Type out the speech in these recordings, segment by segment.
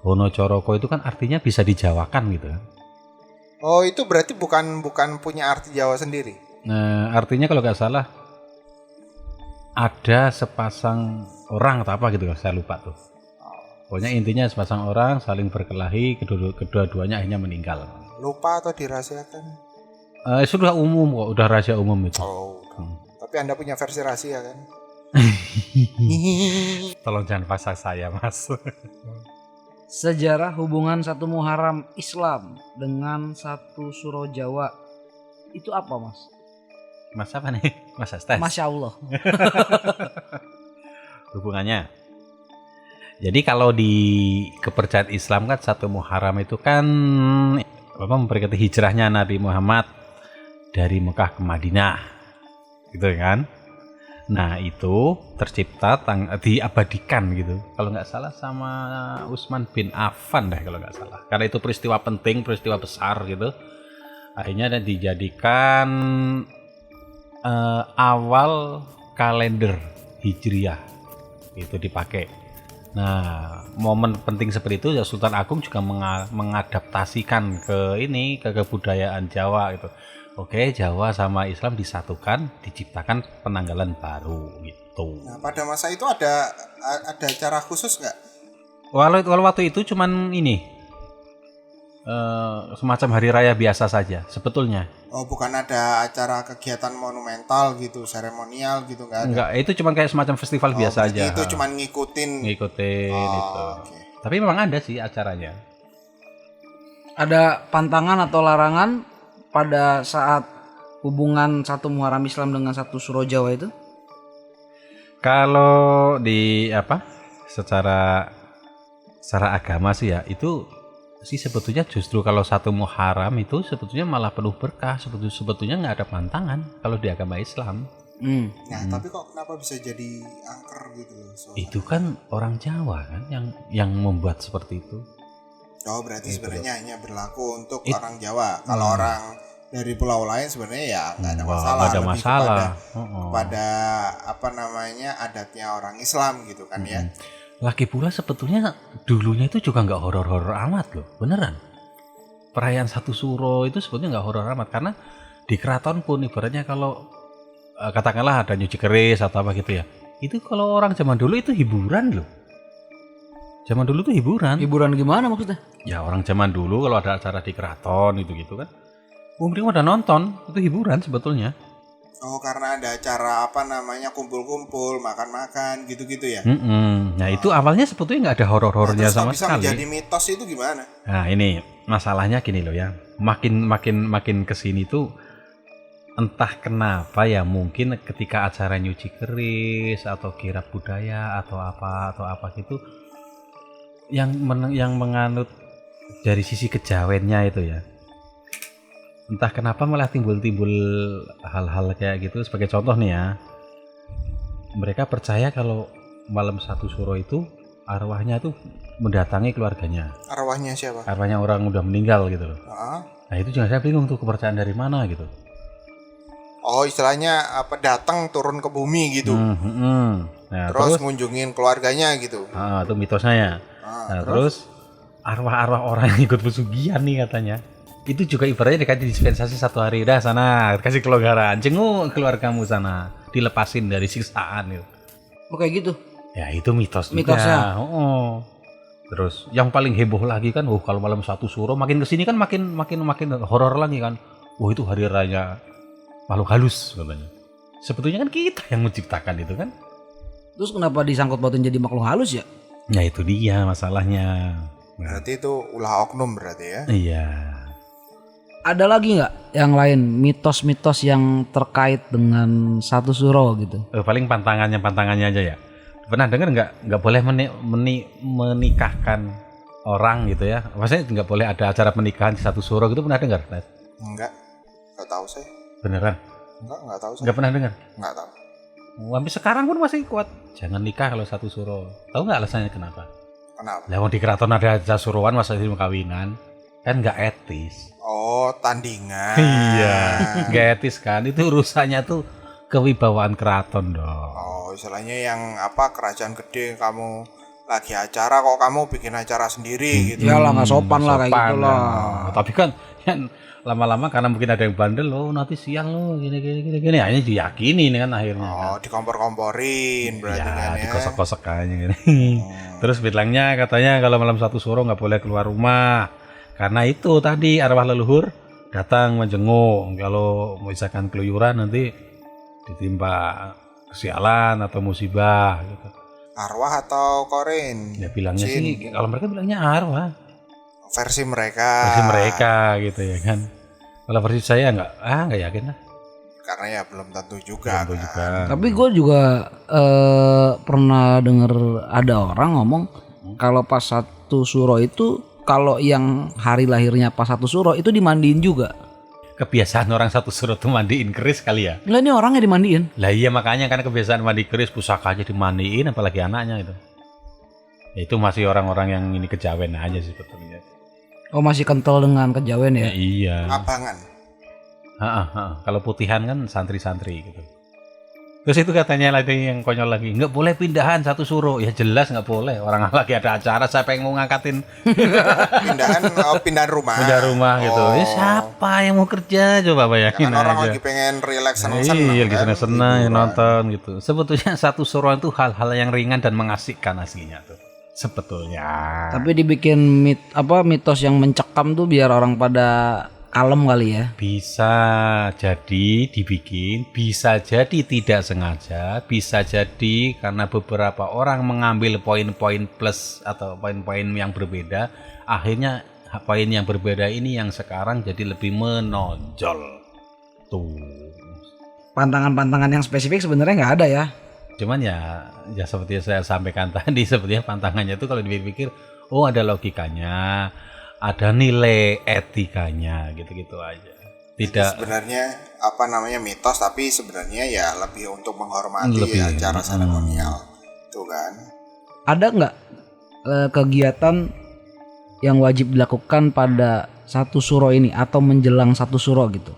Wono Coroko itu kan artinya bisa dijawakan gitu kan. Oh, itu berarti bukan punya arti Jawa sendiri. Nah, artinya kalau nggak salah ada sepasang orang atau apa gitu, saya lupa tuh. Pokoknya intinya sepasang orang saling berkelahi, kedua-duanya akhirnya meninggal. Lupa atau dirahasiakan? Sudah umum kok, udah rahasia umum itu. Oh, tapi Anda punya versi rahasia kan? Tolong jangan pasang saya, Mas. Sejarah hubungan satu Muharram Islam dengan satu Suro Jawa itu apa, Mas? Mas apa nih? Mas Astes. Masya Allah. Hubungannya. Jadi kalau di kepercayaan Islam kan satu Muharram itu kan memperingati hijrahnya Nabi Muhammad dari Mekah ke Madinah, gitu kan? Nah itu tercipta diabadikan gitu. Kalau nggak salah sama Utsman bin Affan deh kalau nggak salah. Karena itu peristiwa penting, peristiwa besar gitu. Akhirnya dijadikan awal kalender Hijriah itu dipakai. Nah, momen penting seperti itu ya Sultan Agung juga mengadaptasikan ke kebudayaan Jawa gitu. Oke, Jawa sama Islam disatukan, diciptakan penanggalan baru gitu. Nah, pada masa itu ada cara khusus nggak? Walau waktu itu cuman semacam hari raya biasa saja sebetulnya. Oh, bukan ada acara kegiatan monumental gitu, seremonial gitu nggak ada? Enggak, itu cuman kayak semacam festival biasa aja. Itu cuman ngikutin itu. Okay. Tapi memang ada sih acaranya. Ada pantangan atau larangan pada saat hubungan satu Muharram Islam dengan satu Suro Jawa itu? Kalau di secara agama sih ya itu sih sebetulnya justru kalau satu Muharram itu sebetulnya malah penuh berkah, sebetulnya nggak ada pantangan kalau di agama Islam. Nah, tapi kok kenapa bisa jadi angker gitu? Itu kan orang Jawa kan yang membuat seperti itu. Oh, berarti sebenarnya hanya berlaku untuk orang Jawa. Kalau orang dari pulau lain sebenarnya ya nggak ada masalah. Nggak ada masalah. Pada adatnya orang Islam gitu kan ya. Lagi pula sebetulnya dulunya itu juga nggak horor-horor amat loh, beneran. Perayaan satu Suro itu sebetulnya nggak horor amat karena di keraton pun ibaratnya kalau katakanlah ada nyuci keris atau apa gitu ya, itu kalau orang zaman dulu itu hiburan loh. Zaman dulu tuh hiburan. Hiburan gimana maksudnya? Ya orang zaman dulu kalau ada acara di keraton gitu kan, mungkin udah nonton, itu hiburan sebetulnya. Oh, karena ada acara kumpul-kumpul, makan-makan gitu-gitu ya? Nah itu awalnya sebetulnya nggak ada horor-horornya sama bisa sekali. Menjadi mitos itu gimana? Nah ini masalahnya gini loh ya, makin kesini tuh entah kenapa ya, mungkin ketika acara nyuci keris atau kirab budaya atau apa gitu, yang menganut dari sisi kejawennya itu ya, entah kenapa malah timbul hal-hal kayak gitu. Sebagai contoh nih ya, mereka percaya kalau malam satu Suro itu arwahnya tuh mendatangi keluarganya. Arwahnya siapa? Arwahnya orang udah meninggal gitu loh. Nah itu juga saya bingung tuh kepercayaan dari mana gitu. Oh, istilahnya datang turun ke bumi gitu. Nah, terus ngunjungin keluarganya gitu. Itu mitosnya ya. Nah, terus arwah-arwah orang yang ikut pesugihan nih katanya, itu juga ibaratnya dikasih dispensasi 1 hari, udah sana kasih kelonggaran, jenguk keluargamu sana, dilepasin dari siksaan gitu. Oh kayak gitu? Ya itu mitosnya. Terus yang paling heboh lagi kan, kalau malam satu Suro makin kesini kan makin horor lagi kan. Itu hari raya makhluk halus katanya. Sebetulnya kan kita yang menciptakan itu kan. Terus kenapa disangkut pautin jadi makhluk halus ya? Ya itu dia masalahnya. Berarti itu ulah oknum berarti ya? Iya. Ada lagi nggak yang lain mitos-mitos yang terkait dengan satu Suro gitu? Paling pantangannya aja ya. Pernah dengar nggak boleh menikahkan orang gitu ya. Maksudnya nggak boleh ada acara pernikahan di satu suro gitu, pernah dengar? Net? Enggak tahu saya. Beneran? Enggak tahu saya. Nggak pernah dengar? Enggak tahu. Sampai sekarang pun masih kuat. Jangan nikah kalau satu suro. Tahu nggak alasannya kenapa? Kenapa? Lah di keraton ada acara suruhan masa itu kawinan. Kan nggak etis. Oh, tandingan. Iya, nggak etis kan. Itu urusannya tuh kewibawaan keraton dong. Oh, istilahnya yang apa, kerajaan gede, kamu lagi acara kok kamu bikin acara sendiri gitu. Iyalah nggak sopan lah kayak Sopan, gitu lah. ya. Tapi kan lama-lama karena mungkin ada yang bandel, nanti siang gini. Akhirnya diyakini kan akhirnya. Oh, dikompor-komporin berarti kan ya. Dikosok-kosok aja gini. Terus bilangnya katanya kalau malam satu suro nggak boleh keluar rumah. Karena itu tadi arwah leluhur datang menjenguk. Kalau misalkan keluyuran nanti ditimpa kesialan atau musibah gitu. Arwah atau korin? Ya bilangnya Jin. sih, kalau mereka bilangnya arwah. Versi mereka. Versi mereka gitu ya kan. Kalau versi saya nggak yakin lah. Karena ya belum tentu juga. Tentu kan. juga. Tapi gue juga pernah denger ada orang ngomong kalau pas satu suro itu, kalau yang hari lahirnya pas satu suro itu dimandiin juga. Kebiasaan orang satu suro tuh mandiin keris kali ya. Lah ini orangnya dimandiin. Lah iya makanya kan kebiasaan mandi keris, pusakanya dimandiin, apalagi anaknya itu. Ya, itu masih orang-orang yang ini kejawen aja sih sebetulnya. Oh masih kental dengan kejawen ya? Iya. Abangan. Kalau putihan kan santri-santri gitu. Terus itu katanya lagi yang konyol lagi, nggak boleh pindahan satu suro. Ya jelas nggak boleh. Orang lagi ada acara, siapa yang mau ngangkatin Pindahan rumah. pindah rumah gitu. Ya siapa yang mau kerja coba bayangin Kan orang aja. lagi pengen relax seneng-seneng. Iya, lagi kan? seneng-seneng Hiburan. nonton gitu. Sebetulnya satu suro itu hal-hal yang ringan dan mengasihkan aslinya tuh. Sebetulnya. Tapi dibikin mitos yang mencekam tuh biar orang pada kalem kali ya. Bisa jadi dibikin, bisa jadi tidak sengaja, bisa jadi karena beberapa orang mengambil poin-poin plus atau poin-poin yang berbeda, akhirnya poin yang berbeda ini yang sekarang jadi lebih menonjol. Tuh. Pantangan-pantangan yang spesifik sebenarnya nggak ada ya. Cuman ya seperti yang saya sampaikan tadi, sepertinya pantangannya itu kalau dipikir, oh ada logikanya, ada nilai etikanya, gitu-gitu aja. Tidak Sebenarnya apa namanya mitos, tapi sebenarnya ya lebih untuk menghormati Lebih. acara seremonial. Tuh kan. Ada nggak kegiatan yang wajib dilakukan pada satu suro ini atau menjelang satu suro gitu?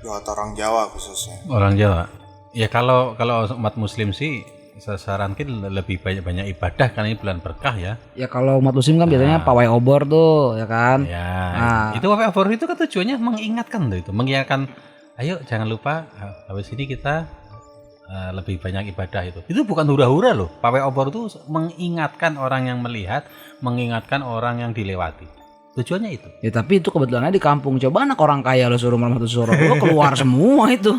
Buat orang Jawa khususnya. orang Jawa. Ya kalau umat Muslim sih saya sarankan lebih banyak ibadah karena ini bulan berkah ya. Ya kalau umat muslim kan biasanya pawai obor tuh ya kan. Ya, Nah. itu pawai obor itu kan tujuannya mengingatkan tuh itu, mengingatkan ayo jangan lupa habis ini kita lebih banyak ibadah itu. Itu bukan hura-hura loh. Pawai obor itu mengingatkan orang yang melihat, mengingatkan orang yang dilewati. Tujuannya itu. Ya tapi itu kebetulannya di kampung. Coba anak orang kaya lo suruh malam satu suro, lo keluar semua itu.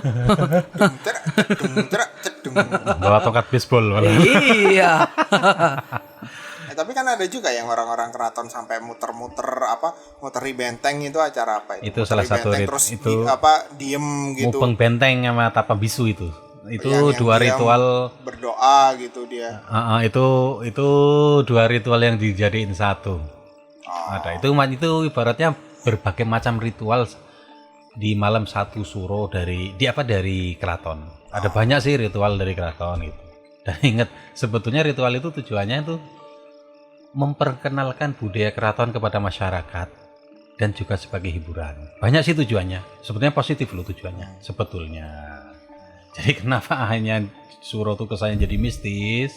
Cedung. Bawa tongkat baseball malah. Iya. Tapi kan ada juga yang orang-orang keraton sampai muter-muter muteri benteng, itu acara apa itu? Itu salah Muteri satu benteng, terus diem gitu. Mupeng benteng sama tapa bisu itu. Itu Yang dua dia ritual. berdoa gitu dia. Itu dua ritual yang dijadiin satu. Ada itu ibaratnya berbagai macam ritual di malam satu suro dari keraton. Ada banyak sih ritual dari keraton gitu. Dan ingat sebetulnya ritual itu tujuannya itu memperkenalkan budaya keraton kepada masyarakat dan juga sebagai hiburan. Banyak sih tujuannya. Sebetulnya positif loh tujuannya sebetulnya. Jadi kenapa hanya suro itu kesannya jadi mistis?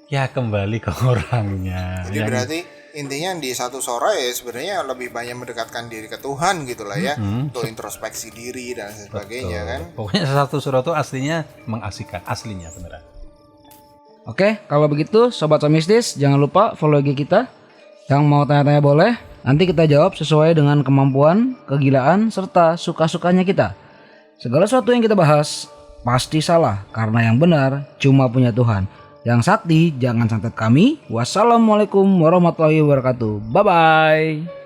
Ya kembali ke orangnya. Jadi berarti intinya di satu sore ya sebenarnya lebih banyak mendekatkan diri ke Tuhan gitu lah ya, untuk introspeksi diri dan sebagainya kan. Pokoknya satu suro itu aslinya mengasihkan, aslinya beneran. Oke, kalau begitu Sobat Somistis jangan lupa follow IG kita. Yang mau tanya-tanya boleh. Nanti kita jawab sesuai dengan kemampuan, kegilaan, serta suka-sukanya kita. Segala sesuatu yang kita bahas pasti salah, karena yang benar cuma punya Tuhan. Yang sakti jangan santet kami. Wassalamualaikum warahmatullahi wabarakatuh. Bye-bye.